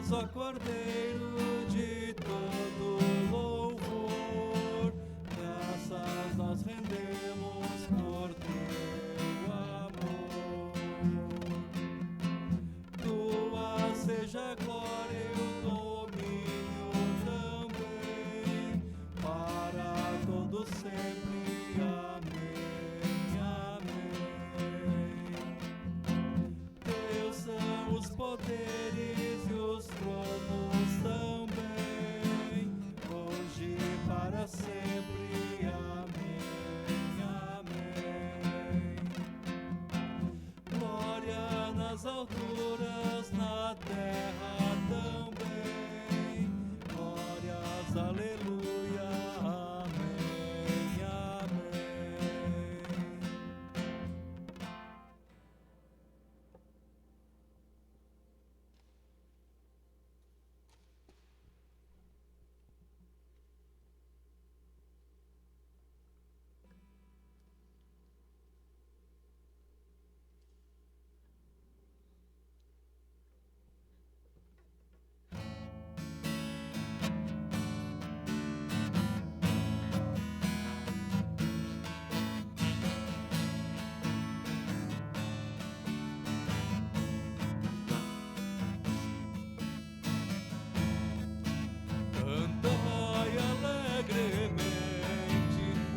só Cordeiro de todo louvor, graças nós rendemos por teu amor. Tua seja a glória e o domínio também, para todo sempre. Amém, amém. Teus são os poderes e os tronos também, hoje e para sempre. Amém, amém. Glória nas alturas, na terra também, glórias, aleluia, amém, amém. Cantai alegremente,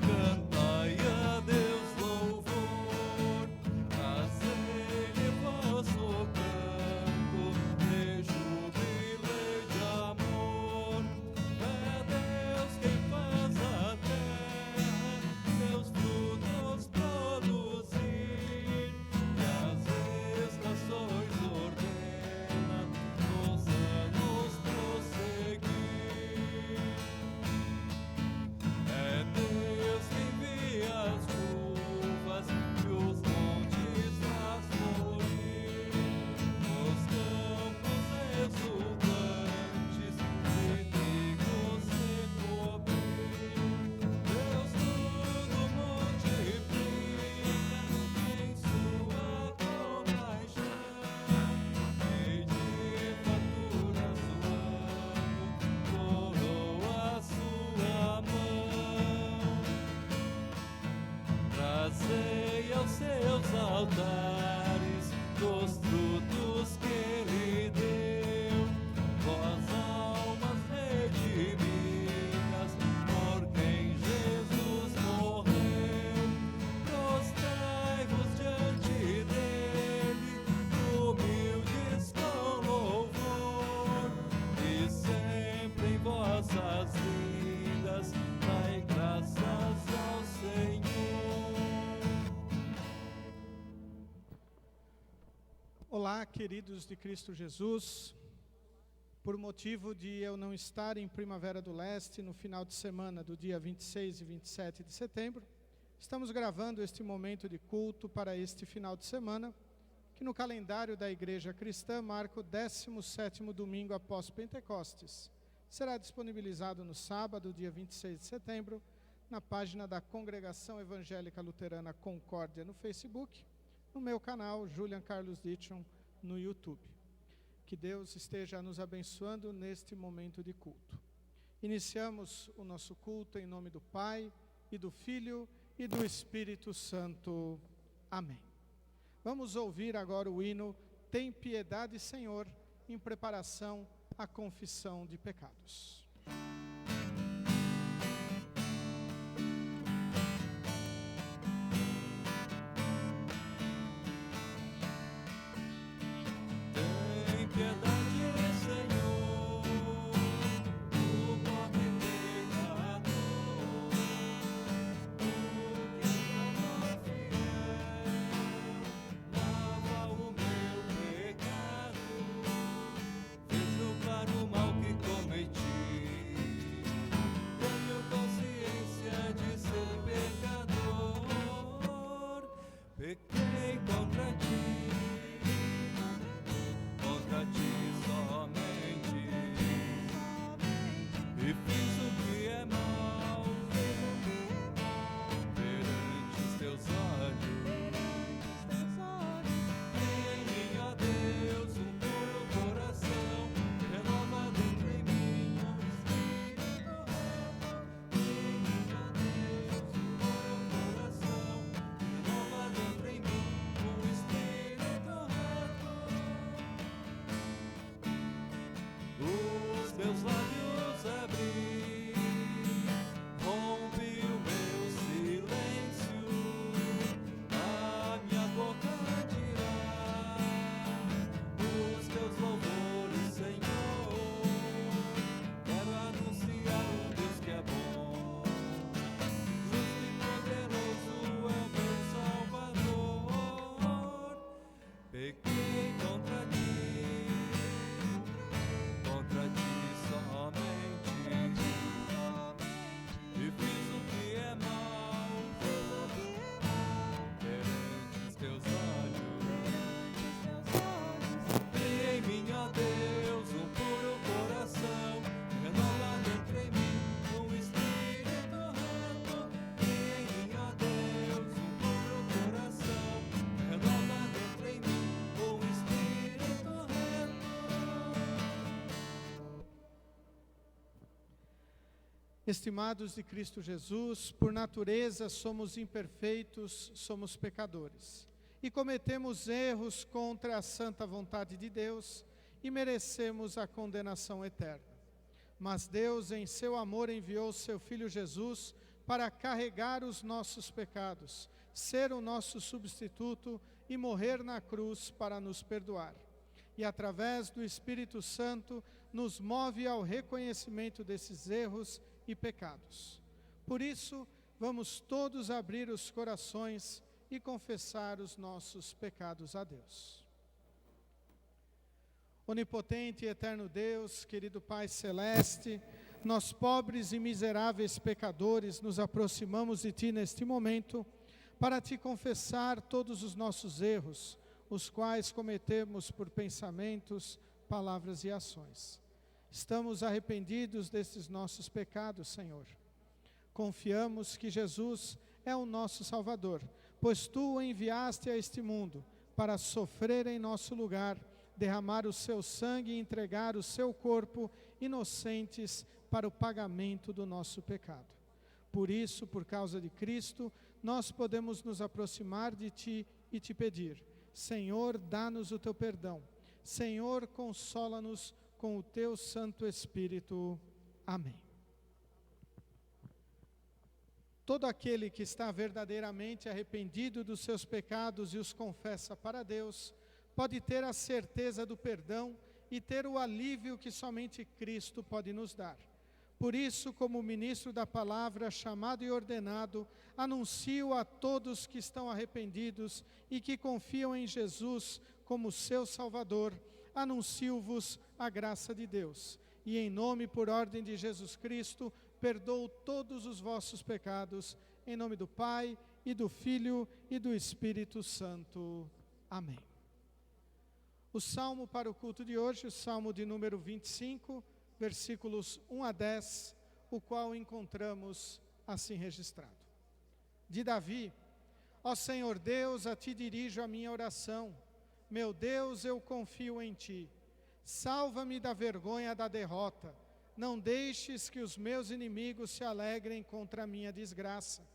cantai a Deus louvor, trazei-lhe vosso canto de júbilo e de amor. É Deus quem faz a terra seus frutos produzir, e as estações ordena nos anos prosseguir. É Deus que envia as chuvas e os montes faz florir, os campos exultantes de trigo se cobrir. Deus tudo multiplica em sua compaixão, e de fartura suando coroa a sua mão. Trazei aos seus altares dos frutos que ele deu, vós almas redimidas por quem Jesus morreu. Prostrai-vos diante dele, humildes com louvor, e sempre em vossas vidas dai graças ao Senhor. Olá, queridos de Cristo Jesus. Por motivo de eu não estar em Primavera do Leste no final de semana do dia 26 e 27 de setembro, estamos gravando este momento de culto para este final de semana, que no calendário da Igreja Cristã marca o 17º domingo após Pentecostes. Será disponibilizado no sábado, dia 26 de setembro, na página da Congregação Evangélica Luterana Concórdia no Facebook, no meu canal Julian Carlos Ditchon no YouTube. Que Deus esteja nos abençoando neste momento de culto. Iniciamos o nosso culto em nome do Pai, e do Filho, e do Espírito Santo. Amém. Vamos ouvir agora o hino Tem Piedade, Senhor, em preparação à confissão de pecados. Tem piedade, Senhor, do pobre pecador, o que clamou fiel, lava o meu pecado, fez-o para o mal que cometi. Estimados de Cristo Jesus, por natureza somos imperfeitos, somos pecadores. E cometemos erros contra a santa vontade de Deus e merecemos a condenação eterna. Mas Deus, em seu amor, enviou seu Filho Jesus para carregar os nossos pecados, ser o nosso substituto e morrer na cruz para nos perdoar. E através do Espírito Santo nos move ao reconhecimento desses erros e pecados. Por isso, vamos todos abrir os corações e confessar os nossos pecados a Deus. Onipotente e eterno Deus, querido Pai Celeste, nós pobres e miseráveis pecadores nos aproximamos de Ti neste momento para Te confessar todos os nossos erros, os quais cometemos por pensamentos, palavras e ações. Estamos arrependidos destes nossos pecados, Senhor. Confiamos que Jesus é o nosso Salvador, pois Tu o enviaste a este mundo para sofrer em nosso lugar, derramar o seu sangue e entregar o seu corpo inocentes para o pagamento do nosso pecado. Por isso, por causa de Cristo, nós podemos nos aproximar de Ti e Te pedir: Senhor, dá-nos o Teu perdão. Senhor, consola-nos com o Teu Santo Espírito. Amém. Todo aquele que está verdadeiramente arrependido dos seus pecados e os confessa para Deus, pode ter a certeza do perdão e ter o alívio que somente Cristo pode nos dar. Por isso, como ministro da palavra, chamado e ordenado, anuncio a todos que estão arrependidos e que confiam em Jesus como seu Salvador, anuncio-vos a graça de Deus. E em nome, por ordem de Jesus Cristo, perdoo todos os vossos pecados, em nome do Pai, e do Filho, e do Espírito Santo. Amém. O salmo para o culto de hoje, o salmo de número 25, versículos 1 a 10, o qual encontramos assim registrado. De Davi: Ó Senhor Deus, a Ti dirijo a minha oração. Meu Deus, eu confio em Ti. Salva-me da vergonha da derrota. Não deixes que os meus inimigos se alegrem contra a minha desgraça.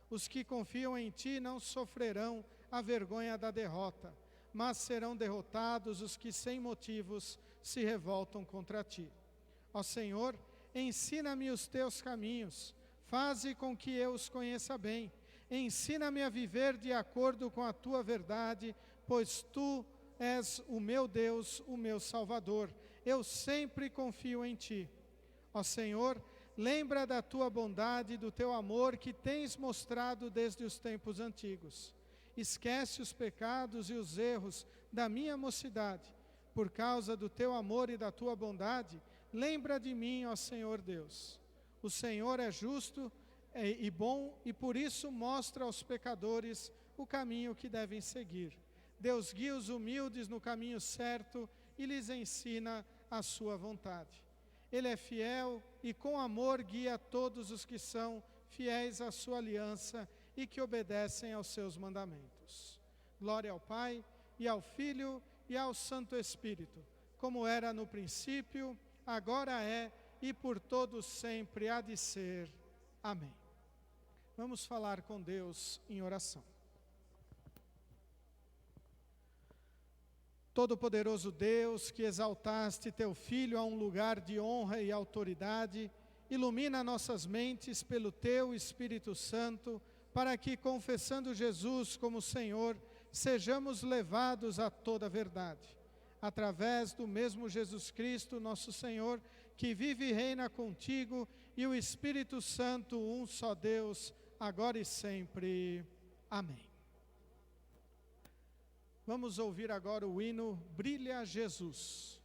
Os que confiam em Ti não sofrerão a vergonha da derrota, mas serão derrotados os que sem motivos se revoltam contra Ti. Ó Senhor, ensina-me os Teus caminhos, faze com que eu os conheça bem. Ensina-me a viver de acordo com a Tua verdade, pois Tu és o meu Deus, o meu Salvador. Eu sempre confio em Ti. Ó Senhor, lembra da Tua bondade e do Teu amor que tens mostrado desde os tempos antigos. Esquece os pecados e os erros da minha mocidade. Por causa do Teu amor e da Tua bondade, lembra de mim, ó Senhor Deus. O Senhor é justo e bom, e por isso mostra aos pecadores o caminho que devem seguir. Deus guia os humildes no caminho certo e lhes ensina a sua vontade. Ele é fiel e com amor guia todos os que são fiéis à sua aliança e que obedecem aos seus mandamentos. Glória ao Pai, e ao Filho, e ao Santo Espírito, como era no princípio, agora é, e por todos sempre há de ser. Amém. Vamos falar com Deus em oração. Todo-Poderoso Deus, que exaltaste Teu Filho a um lugar de honra e autoridade, ilumina nossas mentes pelo Teu Espírito Santo, para que, confessando Jesus como Senhor, sejamos levados a toda a verdade. Através do mesmo Jesus Cristo, nosso Senhor, que vive e reina contigo, e o Espírito Santo, um só Deus, agora e sempre. Amém. Vamos ouvir agora o hino Brilha Jesus.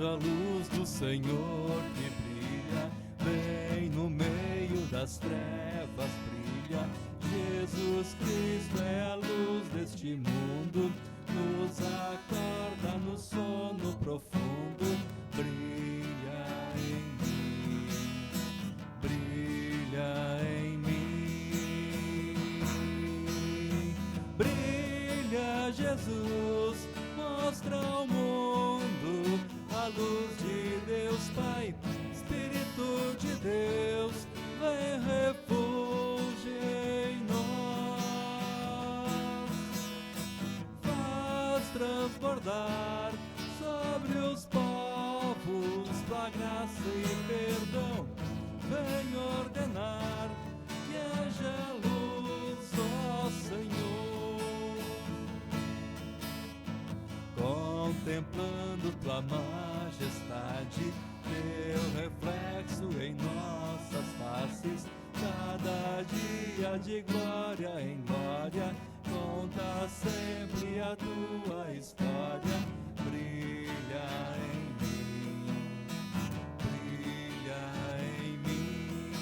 A luz do Senhor que brilha bem no meio das trevas brilha. Jesus Cristo é a luz deste mundo, nos acorda no sono profundo. Brilha em mim, brilha em mim. Brilha Jesus, mostra ao mundo a luz de Deus Pai, Espírito de Deus, vem refúgio em nós. Faz transbordar sobre os povos tua graça e perdão, vem ordenar que haja luz, ó Senhor. Contemplando tua majestade, teu reflexo em nossas faces, cada dia de glória em glória, conta sempre a tua história. Brilha em mim, brilha em mim.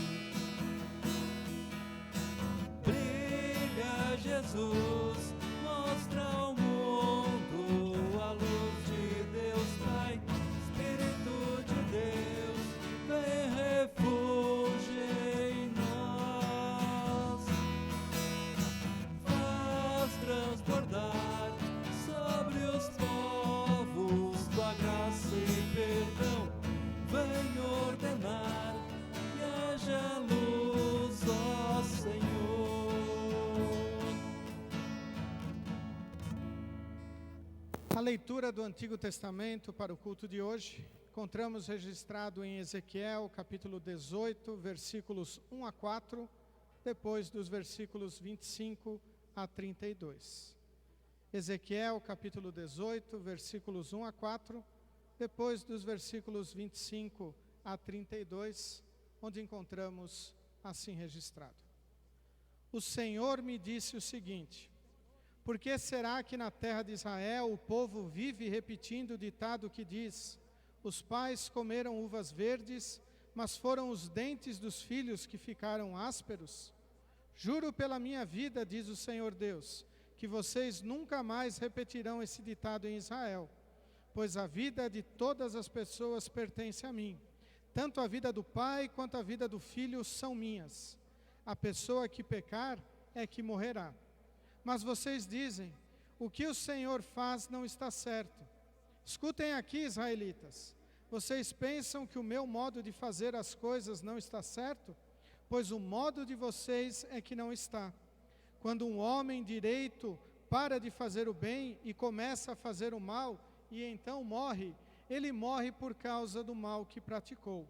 Brilha Jesus, mostra ao mundo a luz de Deus Pai, Espírito de Deus, vem refúgio em nós. Faz transbordar sobre os povos tua graça e perdão, vem ordenar que haja luz, ó Senhor. A leitura do Antigo Testamento para o culto de hoje, encontramos registrado em Ezequiel, capítulo 18, versículos 1 a 4, depois dos versículos 25 a 32. Ezequiel, capítulo 18, versículos 1 a 4, depois dos versículos 25 a 32, onde encontramos assim registrado: O Senhor me disse o seguinte: por que será que na terra de Israel o povo vive repetindo o ditado que diz: os pais comeram uvas verdes, mas foram os dentes dos filhos que ficaram ásperos? Juro pela minha vida, diz o Senhor Deus, que vocês nunca mais repetirão esse ditado em Israel, pois a vida de todas as pessoas pertence a mim. Tanto a vida do pai quanto a vida do filho são minhas. A pessoa que pecar é que morrerá. Mas vocês dizem: o que o Senhor faz não está certo. Escutem aqui, israelitas. Vocês pensam que o meu modo de fazer as coisas não está certo? Pois o modo de vocês é que não está. Quando um homem direito para de fazer o bem e começa a fazer o mal, e então morre, ele morre por causa do mal que praticou.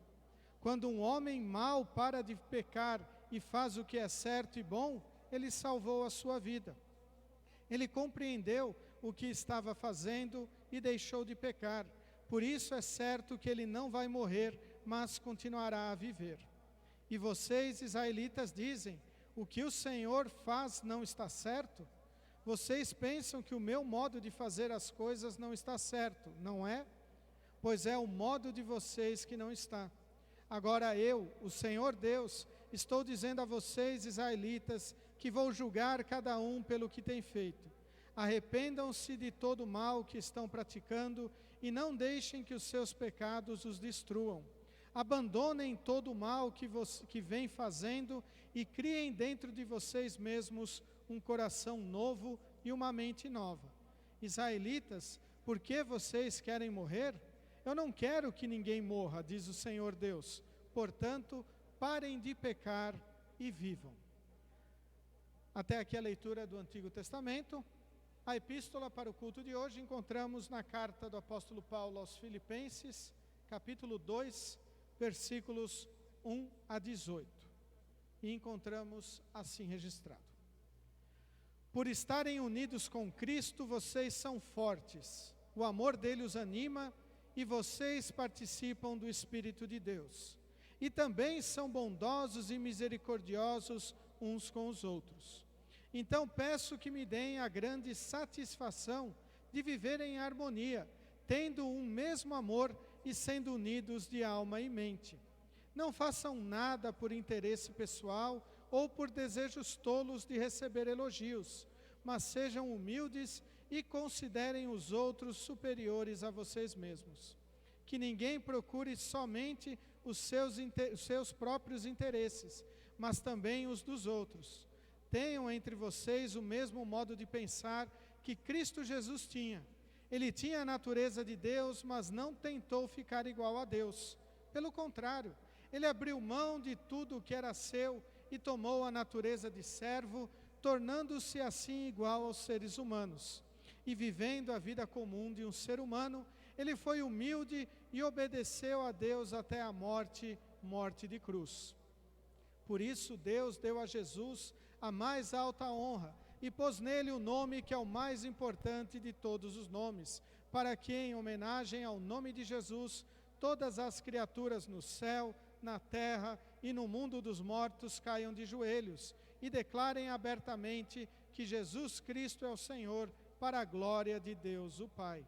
Quando um homem mau para de pecar e faz o que é certo e bom, ele salvou a sua vida. Ele compreendeu o que estava fazendo e deixou de pecar. Por isso é certo que ele não vai morrer, mas continuará a viver. E vocês, israelitas, dizem: o que o Senhor faz não está certo? Vocês pensam que o meu modo de fazer as coisas não está certo, não é? Pois é o modo de vocês que não está. Agora eu, o Senhor Deus, estou dizendo a vocês, israelitas, que vou julgar cada um pelo que tem feito. Arrependam-se de todo o mal que estão praticando e não deixem que os seus pecados os destruam. Abandonem todo o mal que vem fazendo e criem dentro de vocês mesmos um coração novo e uma mente nova. Israelitas, por que vocês querem morrer? Eu não quero que ninguém morra, diz o Senhor Deus. Portanto, parem de pecar e vivam. Até aqui a leitura do Antigo Testamento. A epístola para o culto de hoje encontramos na carta do apóstolo Paulo aos Filipenses, capítulo 2, versículos 1 a 18. E encontramos assim registrado: por estarem unidos com Cristo, vocês são fortes. O amor dele os anima e vocês participam do Espírito de Deus. E também são bondosos e misericordiosos uns com os outros. Então peço que me deem a grande satisfação de viver em harmonia, tendo um mesmo amor e sendo unidos de alma e mente. Não façam nada por interesse pessoal ou por desejos tolos de receber elogios, mas sejam humildes e considerem os outros superiores a vocês mesmos. Que ninguém procure somente os seus próprios interesses, mas também os dos outros. Tenham entre vocês o mesmo modo de pensar que Cristo Jesus tinha. Ele tinha a natureza de Deus, mas não tentou ficar igual a Deus. Pelo contrário, ele abriu mão de tudo o que era seu e tomou a natureza de servo, tornando-se assim igual aos seres humanos. E vivendo a vida comum de um ser humano, ele foi humilde e obedeceu a Deus até a morte de cruz. Por isso Deus deu a Jesus a mais alta honra e pôs nele o nome que é o mais importante de todos os nomes, para que, em homenagem ao nome de Jesus, todas as criaturas no céu, na terra e no mundo dos mortos caiam de joelhos e declarem abertamente que Jesus Cristo é o Senhor, para a glória de Deus o Pai.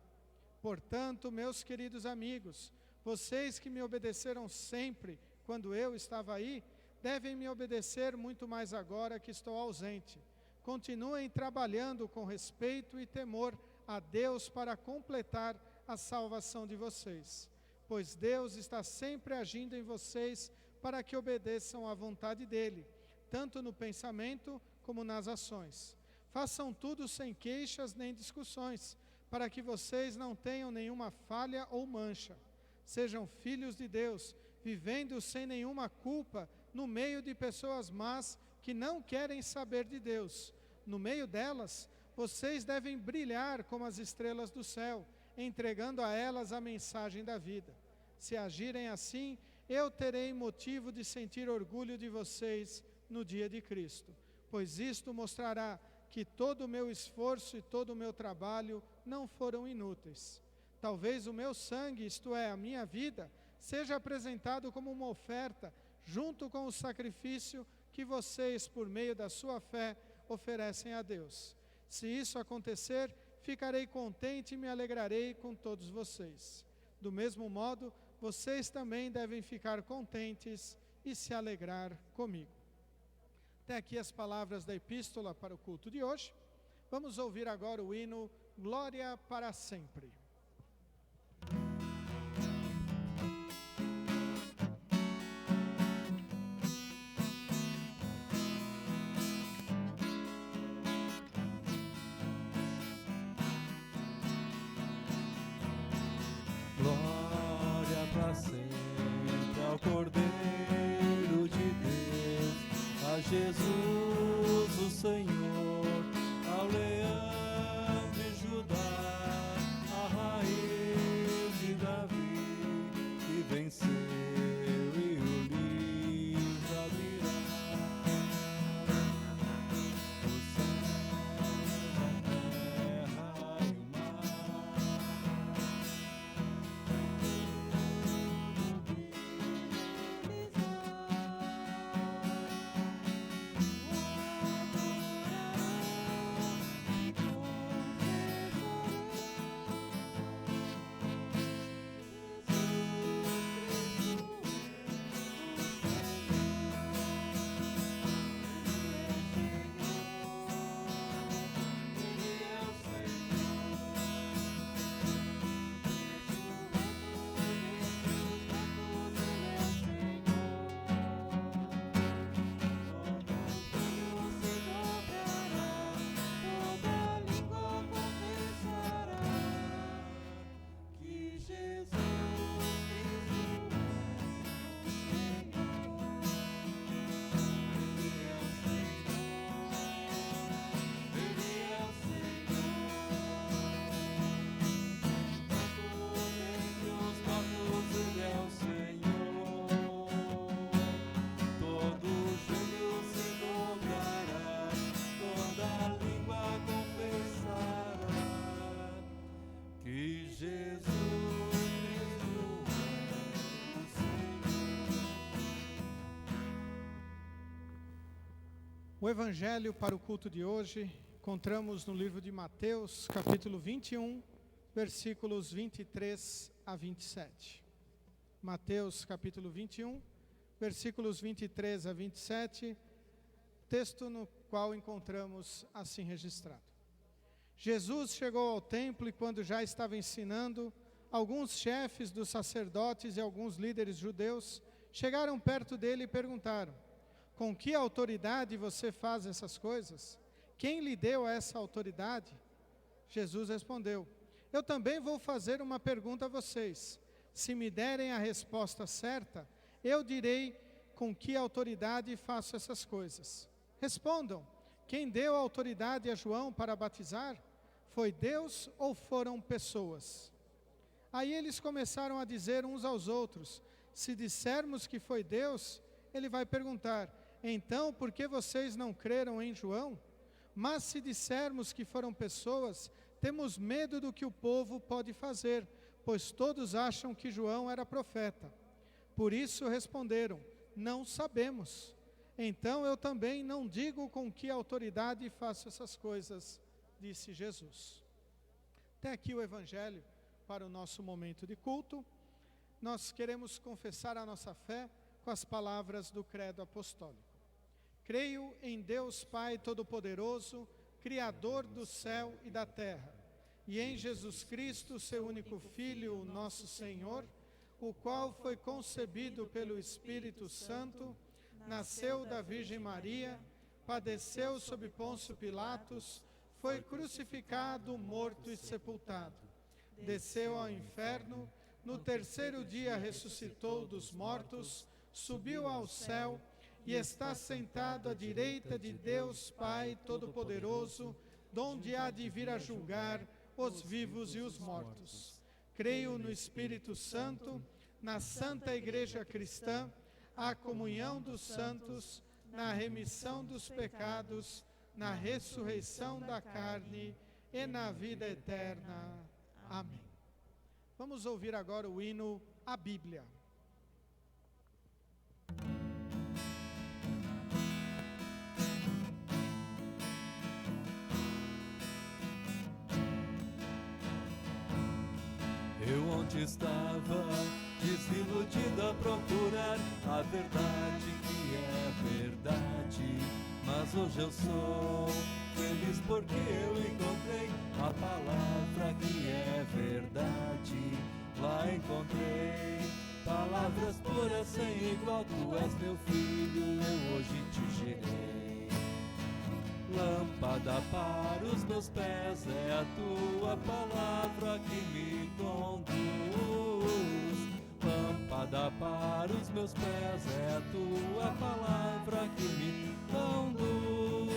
Portanto, meus queridos amigos, vocês que me obedeceram sempre quando eu estava aí, devem me obedecer muito mais agora que estou ausente. Continuem trabalhando com respeito e temor a Deus para completar a salvação de vocês, pois Deus está sempre agindo em vocês para que obedeçam à vontade dEle, tanto no pensamento como nas ações. Façam tudo sem queixas nem discussões, para que vocês não tenham nenhuma falha ou mancha. Sejam filhos de Deus, vivendo sem nenhuma culpa no meio de pessoas más que não querem saber de Deus. No meio delas, vocês devem brilhar como as estrelas do céu, entregando a elas a mensagem da vida. Se agirem assim, eu terei motivo de sentir orgulho de vocês no dia de Cristo, pois isto mostrará que todo o meu esforço e todo o meu trabalho não foram inúteis. Talvez o meu sangue, isto é, a minha vida, seja apresentado como uma oferta, junto com o sacrifício que vocês, por meio da sua fé, oferecem a Deus. Se isso acontecer, ficarei contente e me alegrarei com todos vocês. Do mesmo modo, vocês também devem ficar contentes e se alegrar comigo. Até aqui as palavras da epístola para o culto de hoje. Vamos ouvir agora o hino Glória para Sempre. Glória para sempre ao Cordeiro de Deus, a Jesus o Senhor, ao Leão de Judá, a raiz de Davi, que venceu e o livro abrirá. O céu, a terra e o mar, O evangelho para o culto de hoje encontramos no livro de Mateus, capítulo 21, versículos 23 a 27. Mateus, capítulo 21, versículos 23 a 27, texto no qual encontramos assim registrado. Jesus chegou ao templo e quando já estava ensinando, alguns chefes dos sacerdotes e alguns líderes judeus chegaram perto dele e perguntaram: com que autoridade você faz essas coisas? Quem lhe deu essa autoridade? Jesus respondeu: eu também vou fazer uma pergunta a vocês. Se me derem a resposta certa, eu direi com que autoridade faço essas coisas. Respondam: quem deu a autoridade a João para batizar? Foi Deus ou foram pessoas? Aí eles começaram a dizer uns aos outros: se dissermos que foi Deus, ele vai perguntar: então por que vocês não creram em João? Mas se dissermos que foram pessoas, temos medo do que o povo pode fazer, pois todos acham que João era profeta. Por isso responderam: não sabemos. Então eu também não digo com que autoridade faço essas coisas, disse Jesus. Até aqui o Evangelho para o nosso momento de culto. Nós queremos confessar a nossa fé com as palavras do Credo Apostólico. Creio em Deus Pai Todo-Poderoso, Criador do céu e da terra, e em Jesus Cristo, seu único Filho, nosso Senhor, o qual foi concebido pelo Espírito Santo, nasceu da Virgem Maria, padeceu sob Pôncio Pilatos, foi crucificado, morto e sepultado. Desceu ao inferno, no terceiro dia ressuscitou dos mortos, subiu ao céu e está sentado à direita de Deus Pai Todo-Poderoso, donde há de vir a julgar os vivos e os mortos. Creio no Espírito Santo, na Santa Igreja Cristã, a comunhão dos santos, na remissão dos pecados, na ressurreição da carne e na vida eterna. Amém. Vamos ouvir agora o hino à Bíblia. Eu onde estava, desiludido a procurar a verdade que é verdade. Mas hoje eu sou feliz porque eu encontrei a palavra que é verdade. Lá encontrei palavras puras sem igual. Tu és meu filho, eu hoje te gerei. Lâmpada para os meus pés é a tua palavra que me conduz. Lâmpada para os meus pés é a tua palavra que me conduz.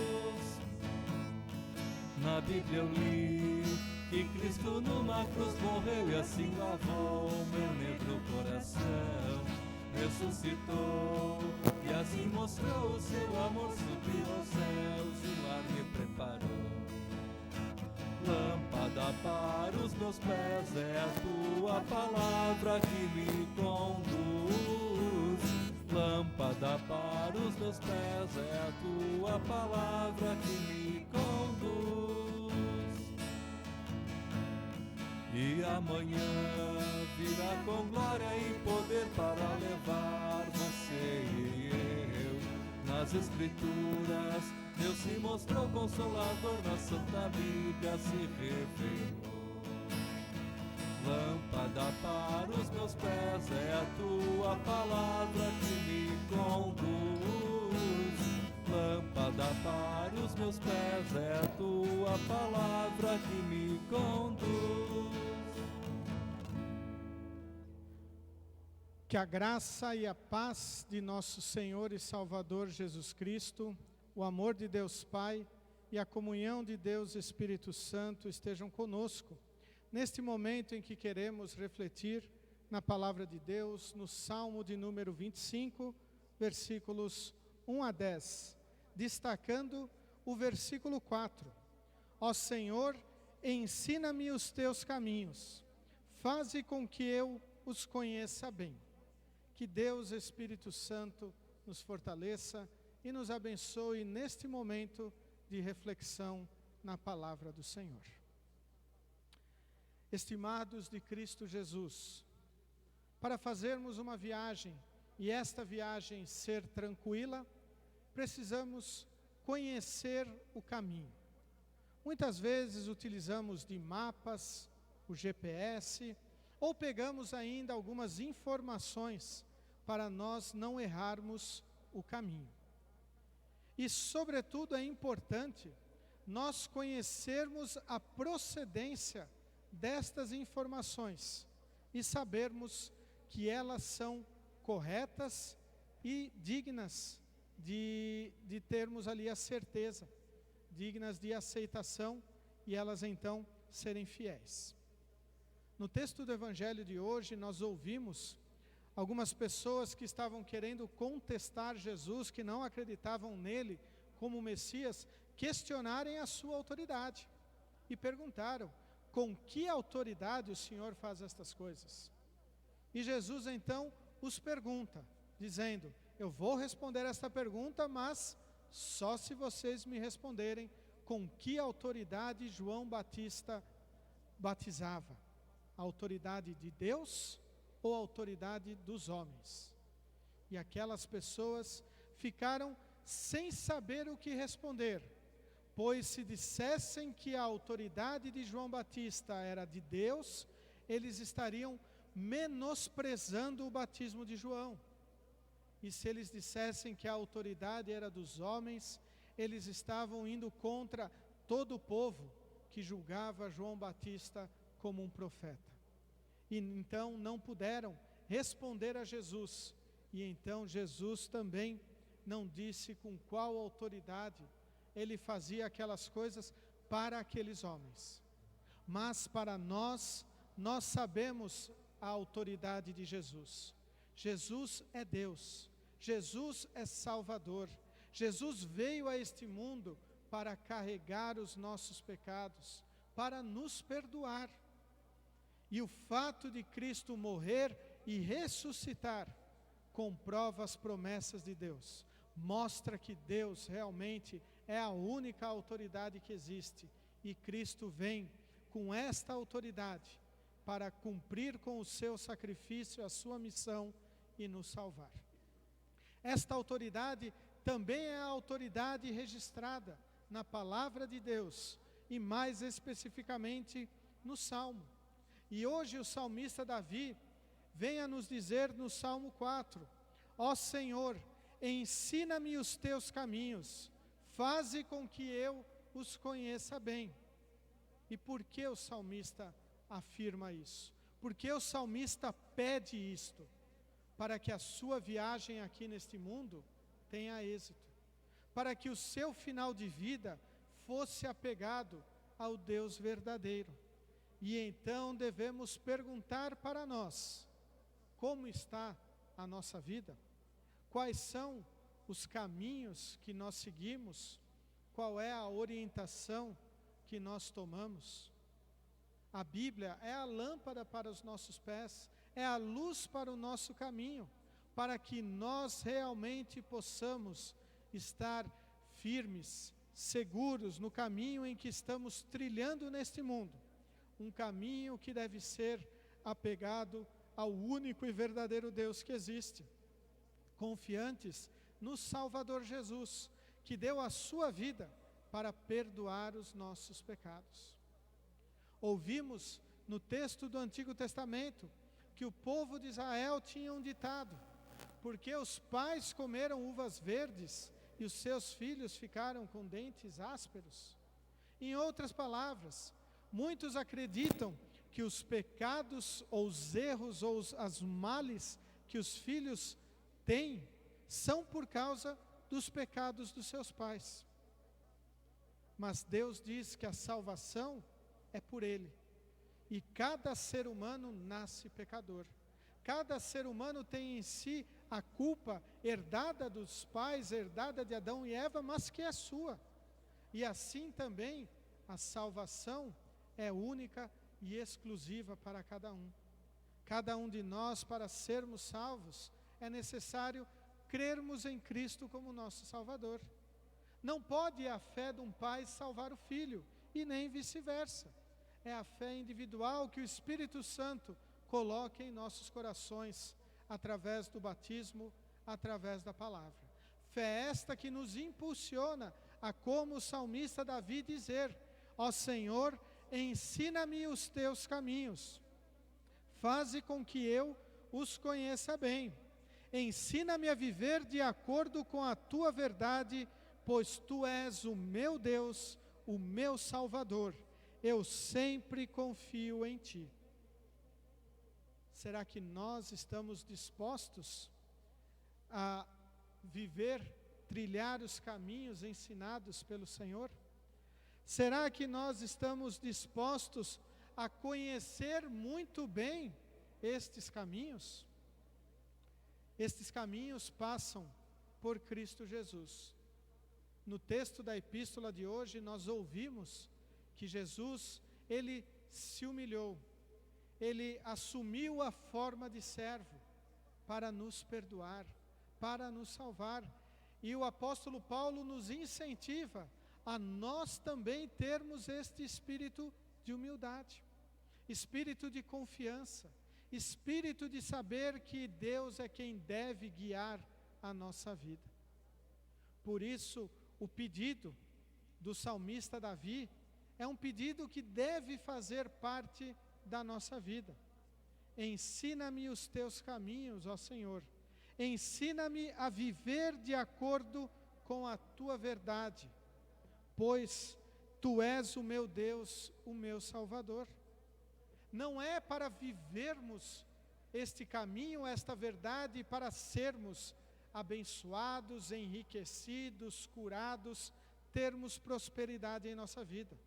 Na Bíblia eu li que Cristo numa cruz morreu e assim lavou meu negro coração. Ressuscitou e assim mostrou o seu amor, subiu aos céus e o ar me preparou. Lâmpada para os meus pés é a tua palavra que me conduz. Lâmpada para os meus pés é a tua palavra que me conduz. E amanhã virá com glória e poder para levar você e eu. Nas Escrituras, Deus se mostrou consolador, na Santa Bíblia se revelou. Lâmpada para os meus pés é a tua palavra que me conduz. Lâmpada para os meus pés é a tua palavra que me conduz. Que a graça e a paz de nosso Senhor e Salvador Jesus Cristo, o amor de Deus Pai e a comunhão de Deus Espírito Santo estejam conosco, neste momento em que queremos refletir na palavra de Deus, no Salmo de número 25, versículos 1 a 10, destacando o versículo 4. Ó Senhor, ensina-me os teus caminhos, faze com que eu os conheça bem. Que Deus, Espírito Santo, nos fortaleça e nos abençoe neste momento de reflexão na palavra do Senhor. Estimados de Cristo Jesus, para fazermos uma viagem e esta viagem ser tranquila, precisamos conhecer o caminho. Muitas vezes utilizamos de mapas, o GPS, ou pegamos ainda algumas informações para nós não errarmos o caminho. E, sobretudo, é importante nós conhecermos a procedência destas informações e sabermos que elas são corretas e dignas de termos ali a certeza, dignas de aceitação, e elas então serem fiéis. No texto do Evangelho de hoje, nós ouvimos algumas pessoas que estavam querendo contestar Jesus, que não acreditavam nele como Messias, questionarem a sua autoridade. E perguntaram: com que autoridade o Senhor faz estas coisas? E Jesus então os pergunta, dizendo: eu vou responder esta pergunta, mas só se vocês me responderem com que autoridade João Batista batizava. A autoridade de Deus ou a autoridade dos homens? E aquelas pessoas ficaram sem saber o que responder, pois se dissessem que a autoridade de João Batista era de Deus, eles estariam menosprezando o batismo de João. E se eles dissessem que a autoridade era dos homens, eles estavam indo contra todo o povo que julgava João Batista como um profeta. E então não puderam responder a Jesus. E então Jesus também não disse com qual autoridade ele fazia aquelas coisas para aqueles homens. Mas para nós sabemos a autoridade de Jesus. Jesus é Deus. Jesus é Salvador. Jesus veio a este mundo para carregar os nossos pecados, para nos perdoar. E o fato de Cristo morrer e ressuscitar comprova as promessas de Deus. Mostra que Deus realmente é a única autoridade que existe. E Cristo vem com esta autoridade para cumprir com o seu sacrifício a sua missão e nos salvar. Esta autoridade também é a autoridade registrada na palavra de Deus e mais especificamente no Salmo. E hoje o salmista Davi vem a nos dizer no Salmo 4: ó Senhor, ensina-me os teus caminhos, faze com que eu os conheça bem. E por que o salmista afirma isso? Porque o salmista pede isto, para que a sua viagem aqui neste mundo tenha êxito, para que o seu final de vida fosse apegado ao Deus verdadeiro. E então devemos perguntar para nós: como está a nossa vida? Quais são os caminhos que nós seguimos? Qual é a orientação que nós tomamos? A Bíblia é a lâmpada para os nossos pés, é a luz para o nosso caminho, para que nós realmente possamos estar firmes, seguros no caminho em que estamos trilhando neste mundo. Um caminho que deve ser apegado ao único e verdadeiro Deus que existe. Confiantes no Salvador Jesus, que deu a sua vida para perdoar os nossos pecados. Ouvimos no texto do Antigo Testamento que o povo de Israel tinha um ditado: porque os pais comeram uvas verdes e os seus filhos ficaram com dentes ásperos. Em outras palavras, muitos acreditam que os pecados ou os erros ou as males que os filhos têm são por causa dos pecados dos seus pais. Mas Deus diz que a salvação é por Ele. E cada ser humano nasce pecador. Cada ser humano tem em si a culpa herdada dos pais, herdada de Adão e Eva, mas que é sua. E assim também a salvação é única e exclusiva para cada um. Cada um de nós, para sermos salvos, é necessário crermos em Cristo como nosso Salvador. Não pode a fé de um pai salvar o filho, e nem vice-versa. É a fé individual que o Espírito Santo coloca em nossos corações, através do batismo, através da palavra. Fé esta que nos impulsiona a, como o salmista Davi, dizer: ó Senhor, ensina-me os teus caminhos, faze com que eu os conheça bem. Ensina-me a viver de acordo com a tua verdade, pois tu és o meu Deus, o meu Salvador. Eu sempre confio em ti. Será que nós estamos dispostos a viver, trilhar os caminhos ensinados pelo Senhor? Será que nós estamos dispostos a conhecer muito bem estes caminhos? Estes caminhos passam por Cristo Jesus. No texto da epístola de hoje, nós ouvimos que Jesus, ele se humilhou, ele assumiu a forma de servo para nos perdoar, para nos salvar. E o apóstolo Paulo nos incentiva a nós também termos este espírito de humildade, espírito de confiança, espírito de saber que Deus é quem deve guiar a nossa vida. Por isso, o pedido do salmista Davi é um pedido que deve fazer parte da nossa vida. Ensina-me os teus caminhos, ó Senhor. Ensina-me a viver de acordo com a tua verdade, pois tu és o meu Deus, o meu Salvador. Não é para vivermos este caminho, esta verdade, para sermos abençoados, enriquecidos, curados, termos prosperidade em nossa vida.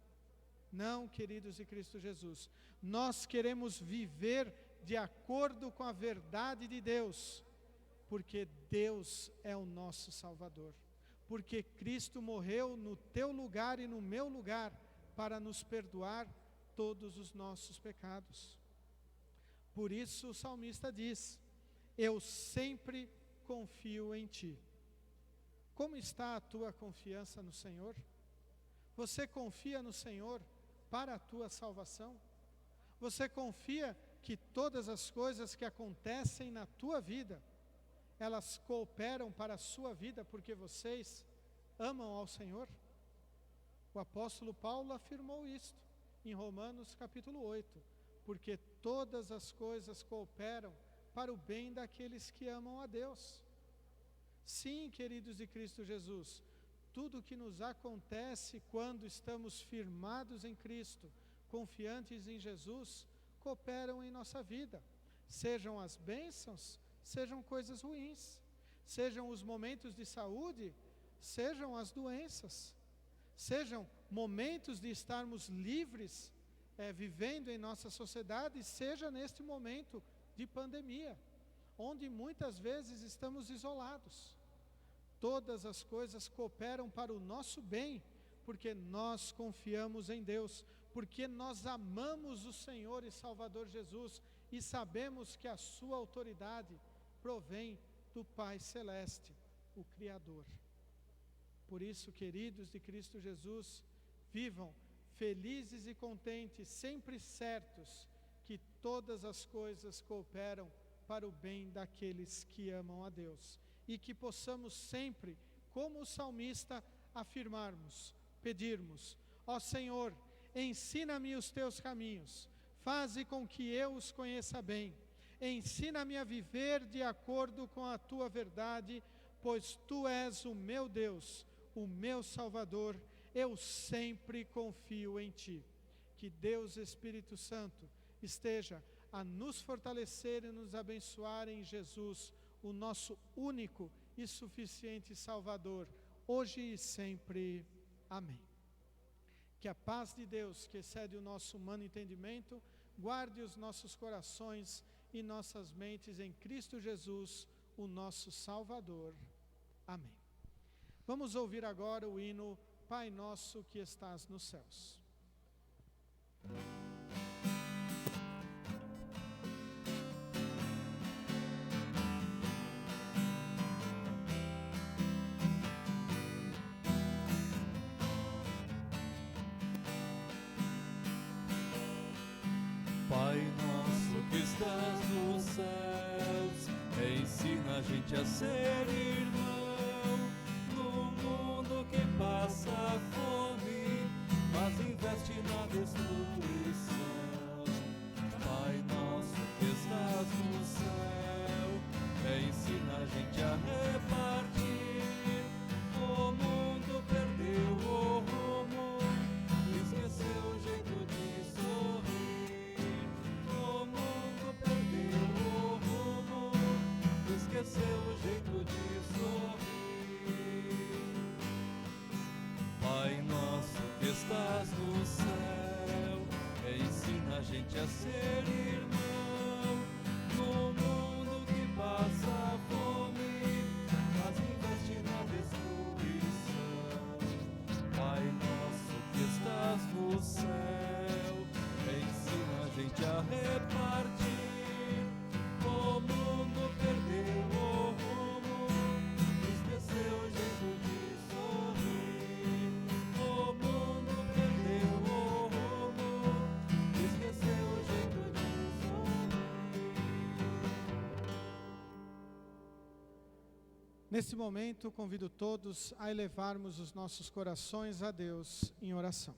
Não, queridos de Cristo Jesus, nós queremos viver de acordo com a verdade de Deus, porque Deus é o nosso Salvador, porque Cristo morreu no teu lugar e no meu lugar para nos perdoar todos os nossos pecados. Por isso o salmista diz: eu sempre confio em ti. Como está a tua confiança no Senhor? Você confia no Senhor para a tua salvação? Você confia que todas as coisas que acontecem na tua vida, elas cooperam para a sua vida porque vocês amam ao Senhor? O apóstolo Paulo afirmou isto em Romanos capítulo 8, porque todas as coisas cooperam para o bem daqueles que amam a Deus. Sim, queridos de Cristo Jesus, tudo que nos acontece quando estamos firmados em Cristo, confiantes em Jesus, cooperam em nossa vida. Sejam as bênçãos, sejam coisas ruins, sejam os momentos de saúde, sejam as doenças, sejam momentos de estarmos livres, vivendo em nossa sociedade, seja neste momento de pandemia, onde muitas vezes estamos isolados. Todas as coisas cooperam para o nosso bem, porque nós confiamos em Deus, porque nós amamos o Senhor e Salvador Jesus e sabemos que a sua autoridade provém do Pai Celeste, o Criador. Por isso, queridos de Cristo Jesus, vivam felizes e contentes, sempre certos que todas as coisas cooperam para o bem daqueles que amam a Deus. E que possamos sempre, como o salmista, afirmarmos, pedirmos: ó Senhor, ensina-me os teus caminhos, faze com que eu os conheça bem. Ensina-me a viver de acordo com a tua verdade, pois tu és o meu Deus, o meu Salvador, eu sempre confio em ti. Que Deus Espírito Santo esteja a nos fortalecer e nos abençoar em Jesus, o nosso único e suficiente Salvador, hoje e sempre. Amém. Que a paz de Deus, que excede o nosso humano entendimento, guarde os nossos corações e nossas mentes em Cristo Jesus, o nosso Salvador. Amém. Vamos ouvir agora o hino Pai Nosso que estás nos céus. Pai nosso que estás nos céus, ensina a gente a ser irmão. No mundo que passa fome, mas investe na destruição. Pai nosso que estás no céu, ensina a gente a repartir. O mundo perdeu o rumo, esqueceu o jeito de sorrir. O mundo perdeu o rumo, esqueceu o jeito de sorrir. Pai nosso que estás no céu, ensina a gente a ser irmão. No mundo que passa fome, mas investe na destruição. Pai nosso que estás no céu, ensina a gente a repartir. O mundo perdeu o rumo, esqueceu o jeito de sorrir. O mundo perdeu o rumo, esqueceu o jeito de sorrir. Nesse momento, convido todos a elevarmos os nossos corações a Deus em oração.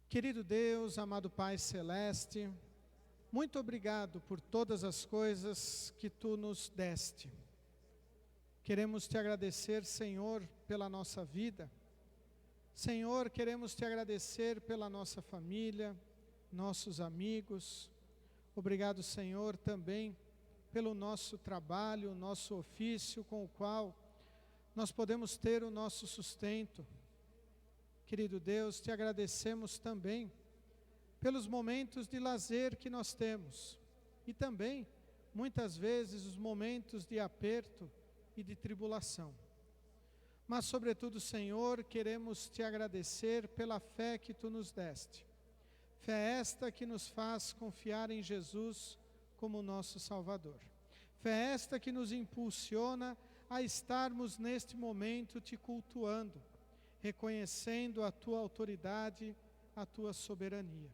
Querido Deus, amado Pai Celeste, muito obrigado por todas as coisas que Tu nos deste. Queremos Te agradecer, Senhor, pela nossa vida. Senhor, queremos Te agradecer pela nossa família, nossos amigos. Obrigado, Senhor, também pelo nosso trabalho, nosso ofício com o qual nós podemos ter o nosso sustento. Querido Deus, Te agradecemos também pelos momentos de lazer que nós temos e também, muitas vezes, os momentos de aperto e de tribulação. Mas, sobretudo, Senhor, queremos Te agradecer pela fé que Tu nos deste. Fé esta que nos faz confiar em Jesus como nosso Salvador. Fé esta que nos impulsiona a estarmos neste momento Te cultuando, reconhecendo a Tua autoridade, a Tua soberania.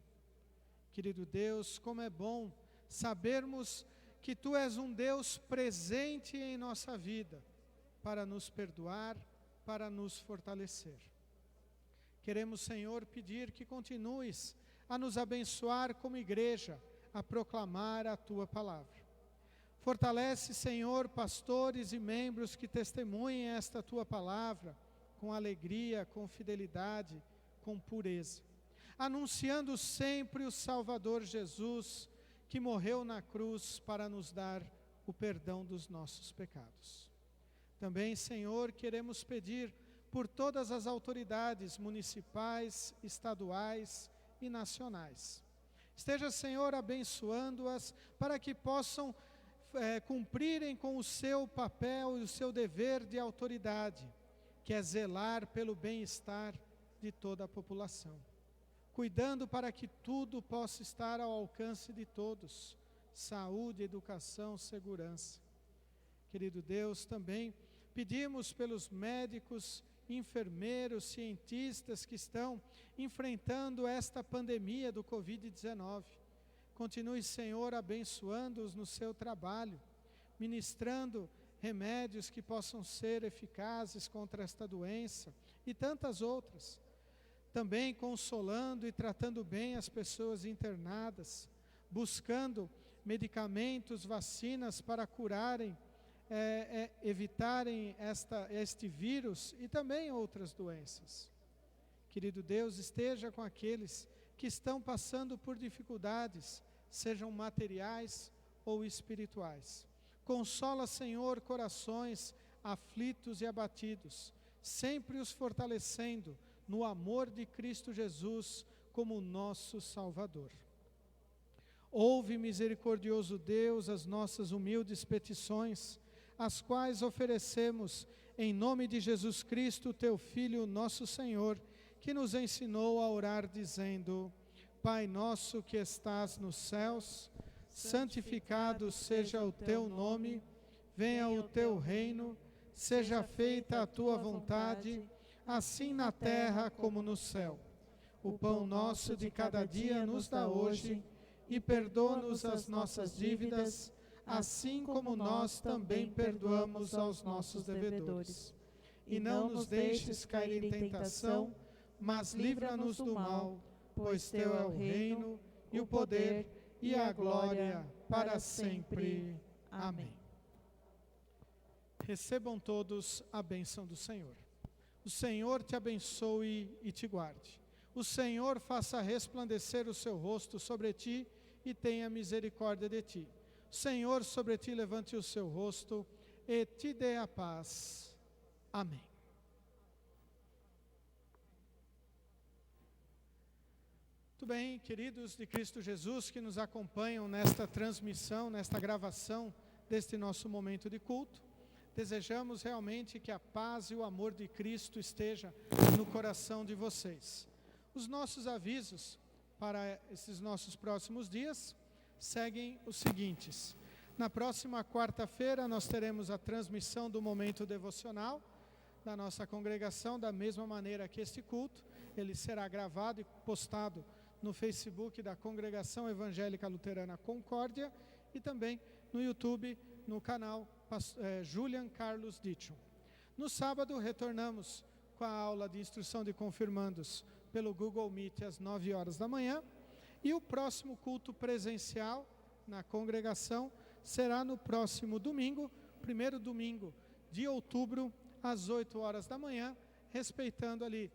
Querido Deus, como é bom sabermos que Tu és um Deus presente em nossa vida, para nos perdoar, para nos fortalecer. Queremos, Senhor, pedir que continues a nos abençoar como igreja, a proclamar a Tua palavra. Fortalece, Senhor, pastores e membros que testemunhem esta Tua palavra, com alegria, com fidelidade, com pureza, anunciando sempre o Salvador Jesus, que morreu na cruz para nos dar o perdão dos nossos pecados. Também, Senhor, queremos pedir por todas as autoridades municipais, estaduais e nacionais. Esteja, Senhor, abençoando-as para que possam cumprirem com o seu papel e o seu dever de autoridade, que é zelar pelo bem-estar de toda a população, cuidando para que tudo possa estar ao alcance de todos, saúde, educação, segurança. Querido Deus, também pedimos pelos médicos, enfermeiros, cientistas que estão enfrentando esta pandemia do Covid-19. Continue, Senhor, abençoando-os no seu trabalho, ministrando remédios que possam ser eficazes contra esta doença e tantas outras. Também consolando e tratando bem as pessoas internadas, buscando medicamentos, vacinas para curarem, evitarem este vírus e também outras doenças. Querido Deus, esteja com aqueles que estão passando por dificuldades, sejam materiais ou espirituais. Consola, Senhor, corações aflitos e abatidos, sempre os fortalecendo no amor de Cristo Jesus como nosso Salvador. Ouve, misericordioso Deus, as nossas humildes petições, as quais oferecemos em nome de Jesus Cristo, Teu Filho, nosso Senhor, que nos ensinou a orar dizendo: Pai nosso que estás nos céus, santificado seja o Teu nome, venha o Teu reino, seja feita a Tua vontade, assim na terra como no céu. O pão nosso de cada dia nos dá hoje, e perdoa-nos as nossas dívidas, assim como nós também perdoamos aos nossos devedores. E não nos deixes cair em tentação, mas livra-nos do mal, pois teu é o reino, e o poder, e a glória, para sempre. Amém. Recebam todos a bênção do Senhor. O Senhor te abençoe e te guarde. O Senhor faça resplandecer o seu rosto sobre ti e tenha misericórdia de ti. O Senhor sobre ti levante o seu rosto e te dê a paz. Amém. Muito bem, queridos de Cristo Jesus que nos acompanham nesta transmissão, nesta gravação deste nosso momento de culto, desejamos realmente que a paz e o amor de Cristo esteja no coração de vocês. Os nossos avisos para esses nossos próximos dias seguem os seguintes. Na próxima quarta-feira nós teremos a transmissão do momento devocional da nossa congregação, da mesma maneira que este culto. Ele será gravado e postado no Facebook da Congregação Evangélica Luterana Concórdia e também no YouTube, no canal Julian Carlos Ditchon. No sábado retornamos com a aula de instrução de confirmandos pelo Google Meet às 9 horas da manhã, e o próximo culto presencial na congregação será no próximo domingo, primeiro domingo de outubro, às 8 horas da manhã, respeitando ali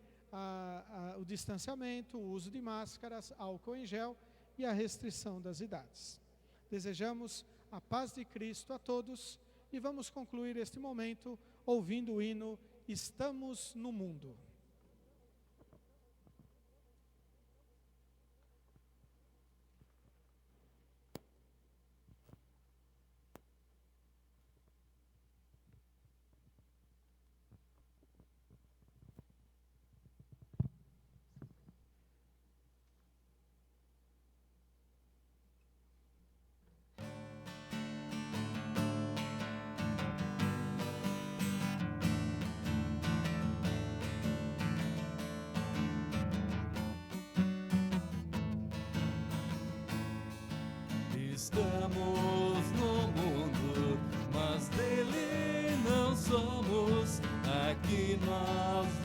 o distanciamento, o uso de máscaras, álcool em gel e a restrição das idades. Desejamos a paz de Cristo a todos e vamos concluir este momento ouvindo o hino Estamos no Mundo. Estamos no mundo, mas dele não somos. Aqui nós